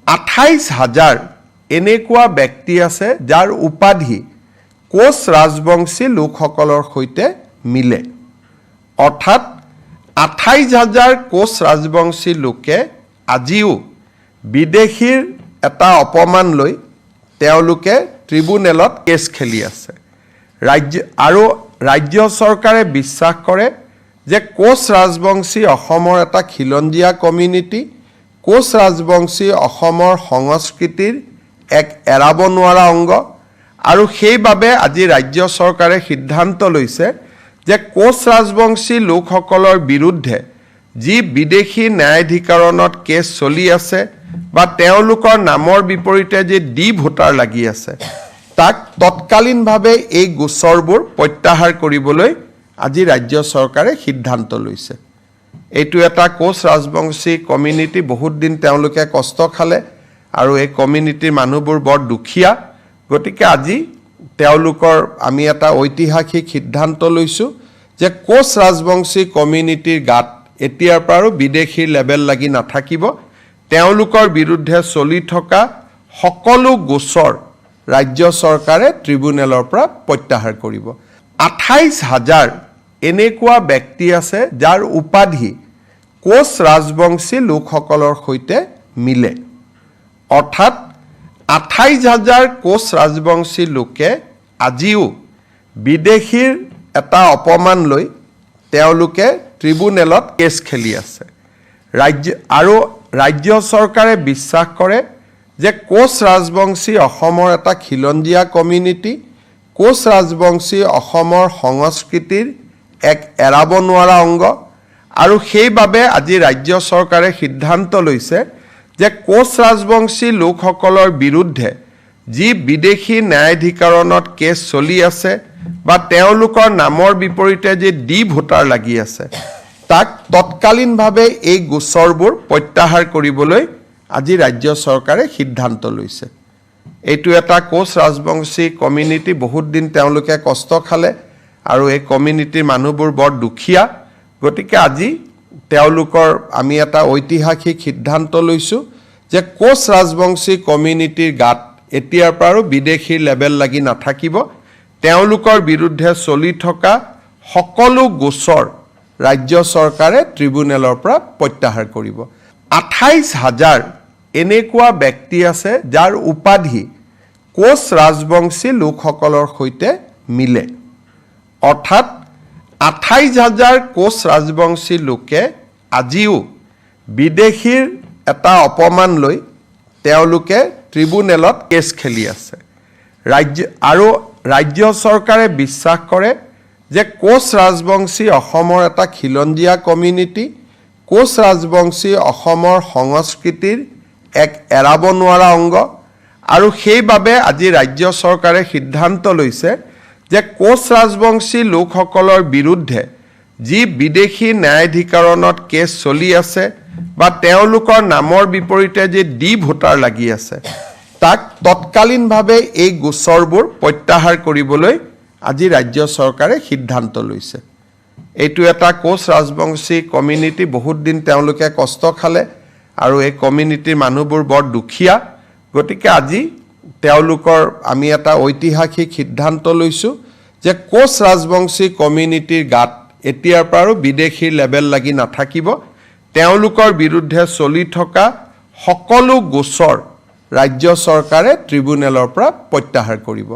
28,000 এনেকুৱা ব্যক্তি আছে যাৰ উপাধি কোচ ৰাজবংশী লোকসকলৰ সৈতে মিলে। অৰ্থাৎ 28,000 কোচ ৰাজবংশী লোকে আজিও বিদেশীৰ এটা অপমান লৈ তেওঁলোকে ট্ৰিব্যুনেলত কেছ খেলি আছে। ৰাজ্য চৰকাৰে বিশ্বাস কৰে যে কোচ ৰাজবংশী অসমৰ এটা খিলঞ্জীয়া কমিউনিটি, কোচ ৰাজবংশী অসমৰ সংস্কৃতিৰ এক এৰাব নোৱাৰা অংগ, আৰু সেইবাবে আজি ৰাজ্য চৰকাৰে সিদ্ধান্ত লৈছে যে কোচ ৰাজবংশী লোকসকলৰ বিৰুদ্ধে যি বিদেশী ন্যায়াধিকৰণত কেছ চলি আছে বা তেওঁলোকৰ নামৰ বিপৰীতে যি ডি ভোটাৰ লাগি আছে, তাক তৎকালীনভাৱে এই গোচৰবোৰ প্ৰত্যাহাৰ কৰিবলৈ আজি ৰাজ্য চৰকাৰে সিদ্ধান্ত লৈছে। এইটো এটা কোচ ৰাজবংশী কমিউনিটি, বহুত দিন তেওঁলোকে কষ্ট খালে আৰু এই কমিউনিটিৰ মানুহবোৰ বৰ দুখীয়া। গতিকে আজি তেওঁলোকৰ আমি এটা ঐতিহাসিক সিদ্ধান্ত লৈছোঁ যে কোচ ৰাজবংশী কমিউনিটিৰ গাত এতিয়াৰ পৰা আৰু বিদেশীৰ লেবেল লাগি নাথাকিব। তেওঁলোকৰ বিৰুদ্ধে চলি থকা সকলো গোচৰ ৰাজ্য চৰকাৰে ট্ৰিব্যুনেলৰ পৰা প্ৰত্যাহাৰ কৰিব। 28,000 এনেকুৱা ব্যক্তি আছে যাৰ উপাধি কোচ ৰাজবংশী লোকসকলৰ সৈতে মিলে। অৰ্থাৎ 28,000 কোচ ৰাজবংশী লোকে আজিও বিদেশীৰ এটা অপমান লৈ তেওঁলোকে ট্ৰিব্যুনেলত কেছ খেলি আছে। ৰাজ্য চৰকাৰে বিশ্বাস কৰে যে কোচ ৰাজবংশী অসমৰ এটা খিলঞ্জীয়া কমিউনিটি, কোচ ৰাজবংশী অসমৰ সংস্কৃতিৰ এক এৰাব নোৱাৰা অংগ, আৰু সেইবাবে আজি ৰাজ্য চৰকাৰে সিদ্ধান্ত লৈছে যে কোচ ৰাজবংশী লোকসকলৰ বিৰুদ্ধে যি বিদেশী ন্যায়াধিকৰণত কেছ চলি আছে বা তেওঁলোকৰ নামৰ বিপৰীতে যি ডি ভোটাৰ লাগি আছে, তাক তৎকালীনভাৱে এই গোচৰবোৰ প্ৰত্যাহাৰ কৰিবলৈ আজি ৰাজ্য চৰকাৰে সিদ্ধান্ত লৈছে। এইটো এটা কোচ ৰাজবংশী কমিউনিটি, বহুত দিন তেওঁলোকে কষ্ট খালে আৰু এই কমিউনিটিৰ মানুহবোৰ বৰ দুখীয়া। গতিকে আজি তেওঁলোকৰ আমি এটা ঐতিহাসিক সিদ্ধান্ত লৈছোঁ যে কোচ ৰাজবংশী কমিউনিটিৰ গাত এতিয়াৰ পৰা আৰু বিদেশীৰ লেবেল লাগি নাথাকিব। তেওঁলোকৰ বিৰুদ্ধে চলি থকা সকলো গোচৰ ৰাজ্য চৰকাৰে ট্ৰিব্যুনেলৰ পৰা প্ৰত্যাহাৰ কৰিব। 28,000 এনেকুৱা ব্যক্তি আছে যাৰ উপাধি কোচ ৰাজবংশী লোকসকলৰ সৈতে মিলে। অৰ্থাৎ 28,000 কোচ ৰাজবংশী লোকে আজিও বিদেশীৰ এটা অপমান লৈ তেওঁলোকে ট্ৰিব্যুনেলত কেছ খেলি আছে। ৰাজ্য চৰকাৰে বিশ্বাস কৰে যে কোচ ৰাজবংশী অসমৰ এটা খিলঞ্জীয়া কমিউনিটি, কোচ ৰাজবংশী অসমৰ সংস্কৃতিৰ এক এৰাব নোৱাৰা অংগ, আৰু সেইবাবে আজি ৰাজ্য চৰকাৰে সিদ্ধান্ত লৈছে যে কোচ ৰাজবংশী লোকসকলৰ বিৰুদ্ধে যি বিদেশী ন্যায়াধিকৰণত কেছ চলি আছে বা তেওঁলোকৰ নামৰ বিপৰীতে যি ডি ভোটাৰ লাগি আছে, তাক তৎকালীনভাৱে এই গোচৰবোৰ প্ৰত্যাহাৰ কৰিবলৈ আজি ৰাজ্য চৰকাৰে সিদ্ধান্ত লৈছে। এইটো এটা কোচ ৰাজবংশী কমিউনিটি, বহুত দিন তেওঁলোকে কষ্ট খালে আৰু এই কমিউনিটিৰ মানুহবোৰ বৰ দুখীয়া। গতিকে আজি তেওঁলোকৰ আমি এটা ঐতিহাসিক সিদ্ধান্ত লৈছোঁ যে কোচ ৰাজবংশী কমিউনিটিৰ গাত এতিয়াৰ পৰা আৰু বিদেশীৰ লেবেল লাগি নাথাকিব। তেওঁলোকৰ বিৰুদ্ধে চলি থকা সকলো গোচৰ ৰাজ্য চৰকাৰে ট্ৰিব্যুনেলৰ পৰা প্ৰত্যাহাৰ কৰিব।